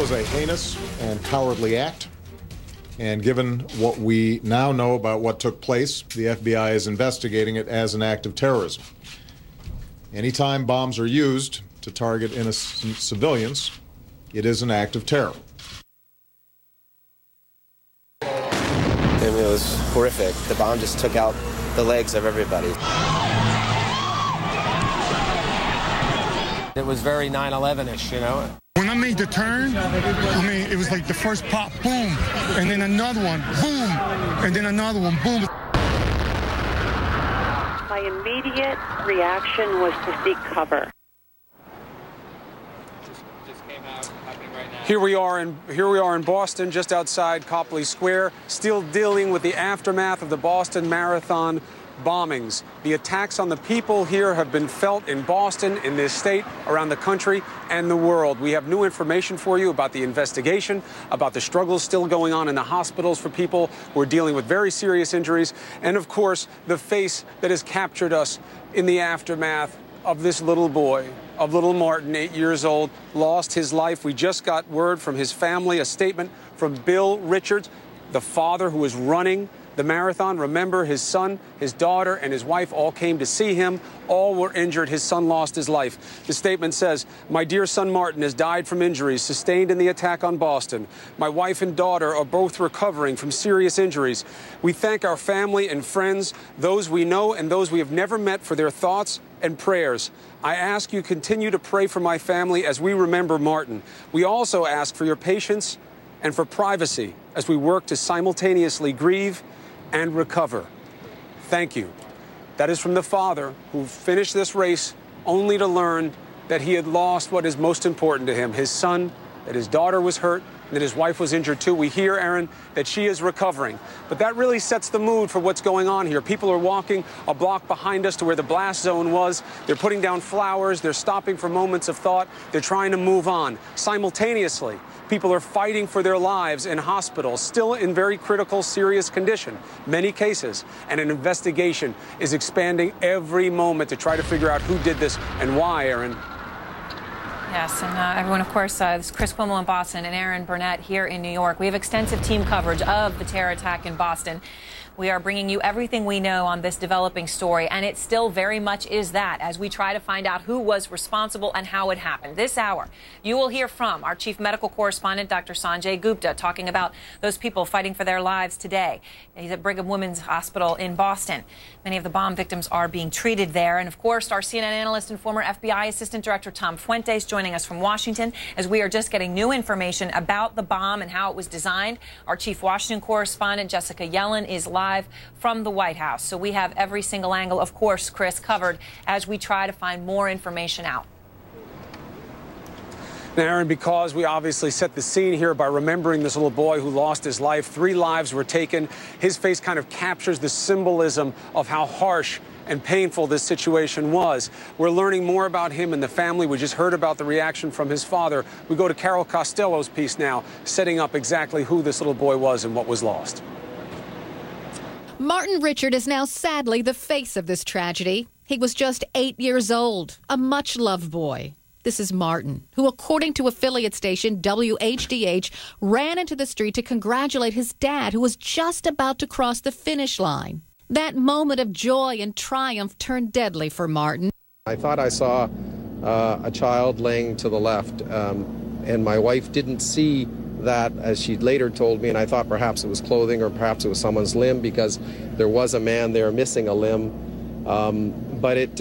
was a heinous and cowardly act. And given what we now know about what took place, the FBI is investigating it as an act of terrorism. Anytime bombs are used to target innocent civilians, it is an act of terror. I mean, it was horrific. The bomb just took out the legs of everybody. It was very 9/11-ish, you know. When I made the turn, I mean, it was like the first pop, boom, and then another one, boom, and then another one, boom. My immediate reaction was to seek cover. Here we are in Boston, just outside Copley Square, still dealing with the aftermath of the Boston Marathon bombings. The attacks on the people here have been felt in Boston, in this state, around the country, and the world. We have new information for you about the investigation, about the struggles still going on in the hospitals for people who are dealing with very serious injuries, and of course, the face that has captured us in the aftermath of this little boy, of little Martin, 8 years old, lost his life. We just got word from his family, a statement from Bill Richards, the father who was running the marathon. Remember, his son, his daughter, and his wife all came to see him. All were injured. His son lost his life. The statement says, "My dear son Martin has died from injuries sustained in the attack on Boston. My wife and daughter are both recovering from serious injuries. We thank our family and friends, those we know and those we have never met, for their thoughts and prayers. I ask you continue to pray for my family as we remember Martin. We also ask for your patience and for privacy as we work to simultaneously grieve and recover. Thank you." That is from the father who finished this race only to learn that he had lost what is most important to him, his son, that his daughter was hurt, and that his wife was injured too. We hear, Aaron, that she is recovering. But that really sets the mood for what's going on here. People are walking a block behind us to where the blast zone was. They're putting down flowers. They're stopping for moments of thought. They're trying to move on. Simultaneously, people are fighting for their lives in hospitals, still in very critical, serious condition, many cases. And an investigation is expanding every moment to try to figure out who did this and why, Aaron. Yes, and everyone, of course, this is Chris Cuomo in Boston and Aaron Burnett here in New York. We have extensive team coverage of the terror attack in Boston. We are bringing you everything we know on this developing story, and it still very much is that as we try to find out who was responsible and how it happened. This hour, you will hear from our chief medical correspondent, Dr. Sanjay Gupta, talking about those people fighting for their lives today. He's at Brigham Women's Hospital in Boston. Many of the bomb victims are being treated there. And, of course, our CNN analyst and former FBI Assistant Director Tom Fuentes joining us from Washington as we are just getting new information about the bomb and how it was designed. Our chief Washington correspondent, Jessica Yellen, is live from the White House. So we have every single angle, of course, Chris, covered as we try to find more information out. Now, Aaron, because we obviously set the scene here by remembering this little boy who lost his life, 3 lives were taken. His face kind of captures the symbolism of how harsh and painful this situation was. We're learning more about him and the family. We just heard about the reaction from his father. We go to Carol Costello's piece now, setting up exactly who this little boy was and what was lost. Martin Richard is now sadly the face of this tragedy. He was just 8 years old, a much-loved boy. This is Martin, who, according to affiliate station WHDH, ran into the street to congratulate his dad, who was just about to cross the finish line. That moment of joy and triumph turned deadly for Martin. I thought I saw a child laying to the left, and my wife didn't see that, as she later told me, and I thought perhaps it was clothing or perhaps it was someone's limb, because there was a man there missing a limb. But it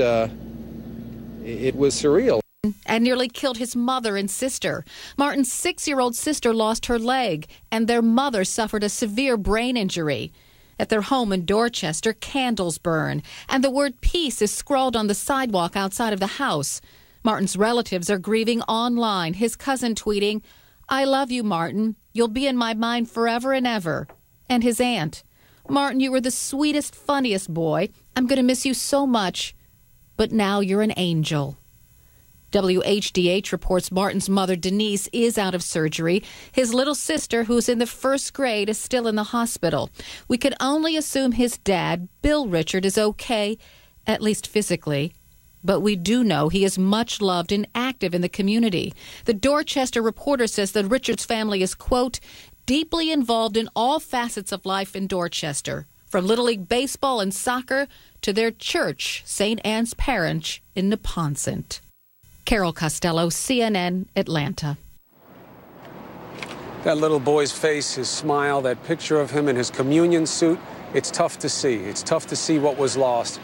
was surreal. And nearly killed his mother and sister. Martin's 6-year-old sister lost her leg, and their mother suffered a severe brain injury. At their home in Dorchester, candles burn, and the word peace is scrawled on the sidewalk outside of the house. Martin's relatives are grieving online, his cousin tweeting, "I love you, Martin. You'll be in my mind forever and ever." And his aunt, "Martin, you were the sweetest, funniest boy. I'm going to miss you so much. But now you're an angel." WHDH reports Martin's mother, Denise, is out of surgery. His little sister, who's in the 1st grade, is still in the hospital. We can only assume his dad, Bill Richard, is okay, at least physically. But we do know he is much loved and active in the community. The Dorchester Reporter says the Richards family is, quote, deeply involved in all facets of life in Dorchester, from Little League baseball and soccer to their church, St. Anne's Parish in Neponset. Carol Costello, CNN, Atlanta. That little boy's face, his smile, that picture of him in his communion suit, it's tough to see. It's tough to see what was lost.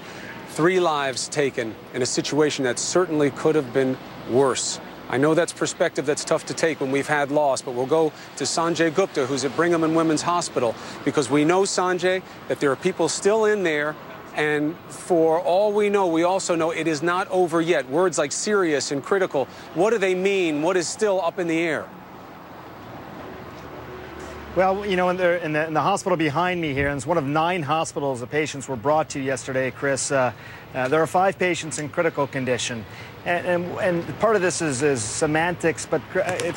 3 lives taken in a situation that certainly could have been worse. I know that's perspective that's tough to take when we've had loss, but we'll go to Sanjay Gupta, who's at Brigham and Women's Hospital, because we know, Sanjay, that there are people still in there, and for all we know, we also know it is not over yet. Words like serious and critical, what do they mean? What is still up in the air? Well, you know, in the hospital behind me here, and it's one of 9 hospitals the patients were brought to yesterday, Chris. There are 5 patients in critical condition. And part of this is semantics, but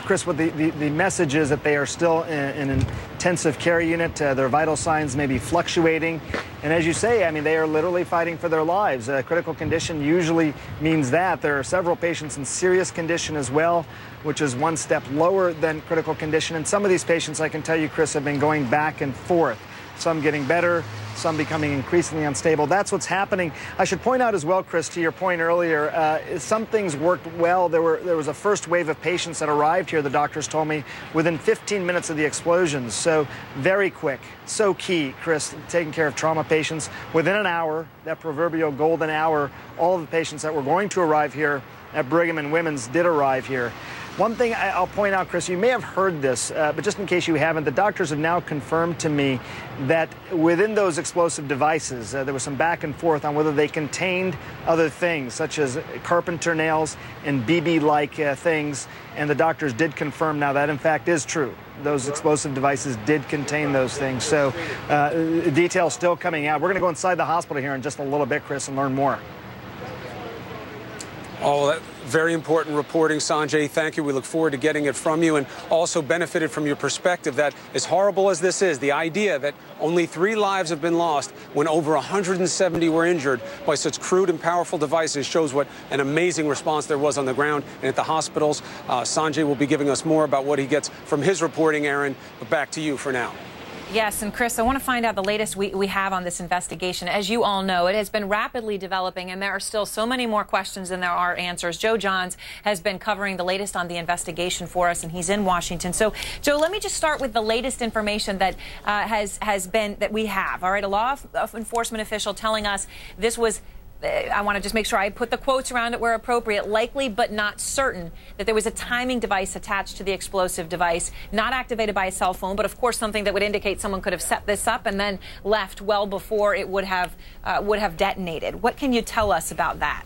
Chris, what the message is that they are still in an intensive care unit. Their vital signs may be fluctuating. And as you say, I mean, they are literally fighting for their lives. Critical condition usually means that. There are several patients in serious condition as well, which is one step lower than critical condition. And some of these patients, I can tell you, Chris, have been going back and forth. Some getting better, some becoming increasingly unstable. That's what's happening. I should point out as well, Chris, to your point earlier, some things worked well. There was a first wave of patients that arrived here, the doctors told me, within 15 minutes of the explosions. So very quick. So key, Chris, taking care of trauma patients. Within an hour, that proverbial golden hour, all of the patients that were going to arrive here at Brigham and Women's did arrive here. One thing I'll point out, Chris, you may have heard this, but just in case you haven't, the doctors have now confirmed to me that within those explosive devices, there was some back and forth on whether they contained other things, such as carpenter nails and BB-like things, and the doctors did confirm now that, in fact, is true. Those explosive devices did contain those things. So details still coming out. We're going to go inside the hospital here in just a little bit, Chris, and learn more. Oh, that very important reporting, Sanjay. Thank you. We look forward to getting it from you, and also benefited from your perspective that, as horrible as this is, the idea that only 3 lives have been lost when over 170 were injured by such crude and powerful devices shows what an amazing response there was on the ground and at the hospitals. Sanjay will be giving us more about what he gets from his reporting, Aaron, but back to you for now. Yes, and Chris, I want to find out the latest we have on this investigation. As you all know, it has been rapidly developing, and there are still so many more questions than there are answers. Joe Johns has been covering the latest on the investigation for us, and he's in Washington. So, Joe, let me just start with the latest information that that we have. All right, a law enforcement official telling us this was. I want to just make sure I put the quotes around it where appropriate, likely but not certain that there was a timing device attached to the explosive device, not activated by a cell phone, but of course something that would indicate someone could have set this up and then left well before it would have detonated. What can you tell us about that?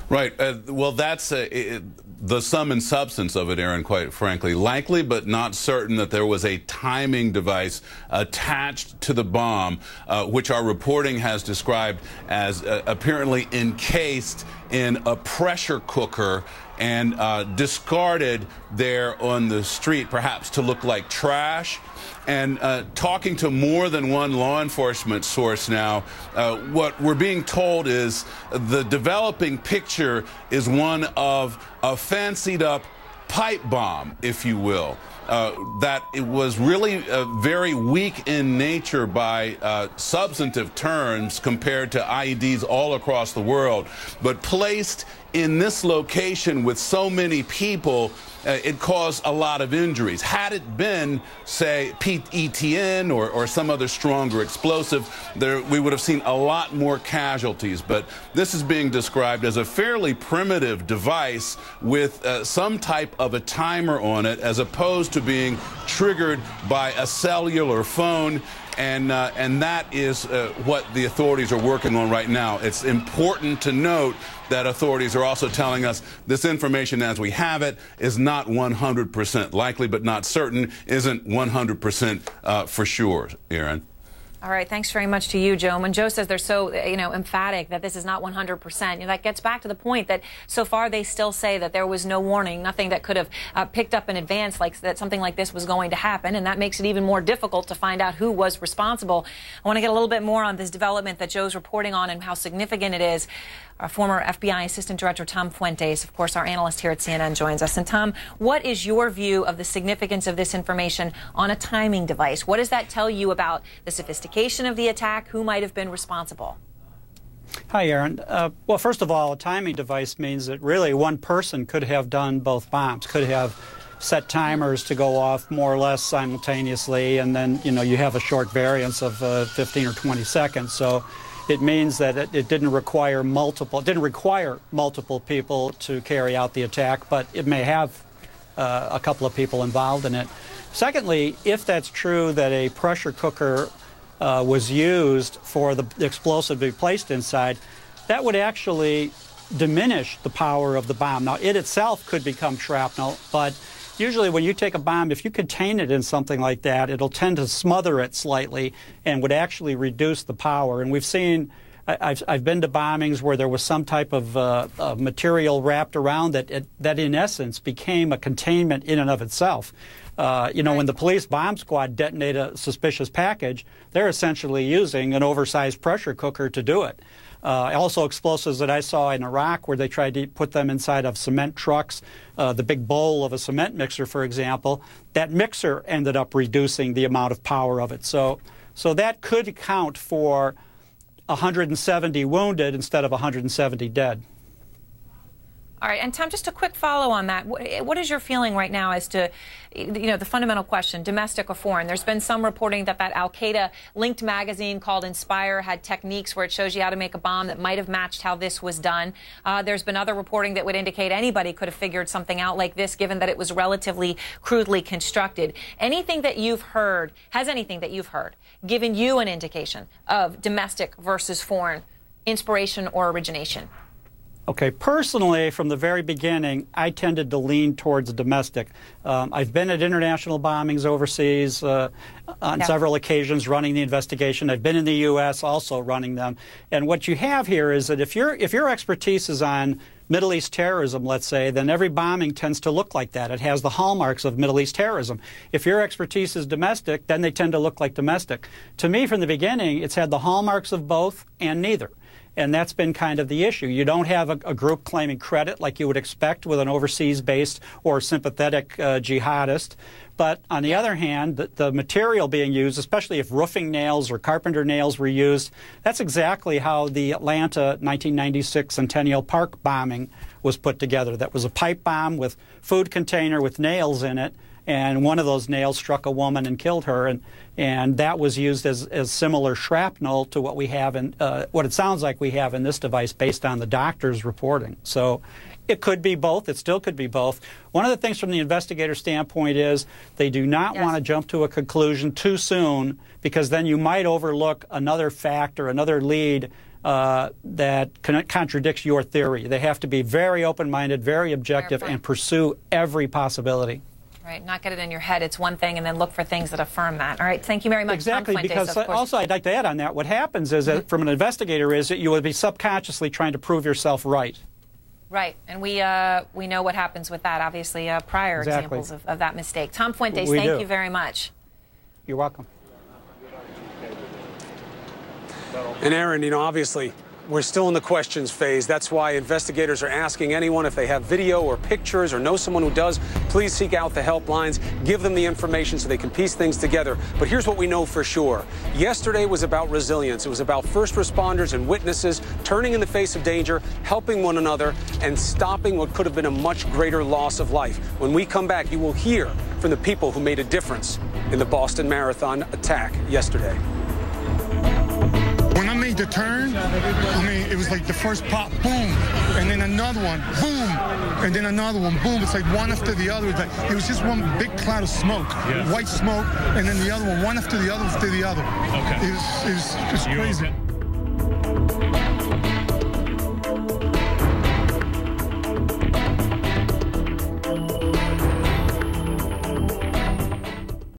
Right. Well, that's the sum and substance of it, Aaron, quite frankly. Likely but not certain that there was a timing device attached to the bomb, which our reporting has described as apparently encased in a pressure cooker and discarded there on the street, perhaps to look like trash. And talking to more than one law enforcement source now, what we're being told is the developing picture is one of a fancied-up pipe bomb, if you will. That it was really very weak in nature by substantive terms compared to IEDs all across the world, but placed in this location with so many people, it caused a lot of injuries. Had it been, say, PETN or some other stronger explosive, we would have seen a lot more casualties. But this is being described as a fairly primitive device with some type of a timer on it, as opposed to being triggered by a cellular phone. And that is what the authorities are working on right now. It's important to note that authorities are also telling us this information as we have it is not 100% likely, but not certain, isn't 100% for sure, Aaron. All right, thanks very much to you, Joe. When Joe says they're so, emphatic that this is not 100%, that gets back to the point that so far they still say that there was no warning, nothing that could have picked up in advance that something like this was going to happen, and that makes it even more difficult to find out who was responsible. I want to get a little bit more on this development that Joe's reporting on and how significant it is. former FBI Assistant Director Tom Fuentes, of course, our analyst here at CNN, joins us. And Tom, what is your view of the significance of this information on a timing device? What does that tell you about the sophistication of the attack? Who might have been responsible? Hi, Aaron. Well, first of all, a timing device means that really one person could have done both bombs, could have set timers to go off more or less simultaneously, and then, you know, you have a short variance of 15 or 20 seconds. So it means that it didn't require multiple people to carry out the attack, but it may have a couple of people involved in it. Secondly, if that's true that a pressure cooker was used for the explosive to be placed inside, that would actually diminish the power of the bomb. Now, it itself could become shrapnel, but usually when you take a bomb, if you contain it in something like that, it'll tend to smother it slightly and would actually reduce the power. And we've seen, I've been to bombings where there was some type of material wrapped around it that in essence became a containment in and of itself. You know, when the police bomb squad detonate a suspicious package, they're essentially using an oversized pressure cooker to do it. Also explosives that I saw in Iraq where they tried to put them inside of cement trucks, the big bowl of a cement mixer, for example, that mixer ended up reducing the amount of power of it. So that could account for 170 wounded instead of 170 dead. All right, and Tom, just a quick follow on that. What is your feeling right now as to, you know, the fundamental question, domestic or foreign? There's been some reporting that Al-Qaeda-linked magazine called Inspire had techniques where it shows you how to make a bomb that might have matched how this was done. There's been other reporting that would indicate anybody could have figured something out like this, given that it was relatively crudely constructed. Anything that you've heard, has anything that you've heard given you an indication of domestic versus foreign inspiration or origination? Okay, personally, from the very beginning, I tended to lean towards domestic. I've been at international bombings overseas on several occasions running the investigation. I've been in the U.S. also running them. And what you have here is that if your expertise is on Middle East terrorism, let's say, then every bombing tends to look like that. It has the hallmarks of Middle East terrorism. If your expertise is domestic, then they tend to look like domestic. To me, from the beginning, it's had the hallmarks of both and neither. And that's been kind of the issue. You don't have a group claiming credit like you would expect with an overseas-based or sympathetic jihadist. But on the other hand, the material being used, especially if roofing nails or carpenter nails were used, that's exactly how the Atlanta 1996 Centennial Park bombing was put together. That was a pipe bomb with food container with nails in it, and one of those nails struck a woman and killed her, and that was used as similar shrapnel to what we have in what it sounds like we have in this device based on the doctor's reporting. So it could be both. It still could be both. One of the things from the investigator standpoint is they do not want to jump to a conclusion too soon, because then you might overlook another fact or another lead that contradicts your theory. They have to be very open-minded, very objective, and pursue every possibility. Right, not get it in your head. It's one thing, and then look for things that affirm that. All right, thank you very much. Exactly, because also I'd like to add on that, what happens is that from an investigator is that you will be subconsciously trying to prove yourself right. Right, and we know what happens with that, obviously, prior examples of that mistake. Tom Fuentes, thank you very much. You're welcome. And Aaron, you know, obviously, we're still in the questions phase. That's why investigators are asking anyone if they have video or pictures or know someone who does, please seek out the helplines, give them the information so they can piece things together. But here's what we know for sure. Yesterday was about resilience. It was about first responders and witnesses turning in the face of danger, helping one another, and stopping what could have been a much greater loss of life. When we come back, you will hear from the people who made a difference in the Boston Marathon attack yesterday. When I made the turn, I mean, it was like the first pop, boom, and then another one, boom, and then another one, boom. It's like one after the other. It was just one big cloud of smoke, white smoke, and then the other one after the other after the other. Okay. It was crazy.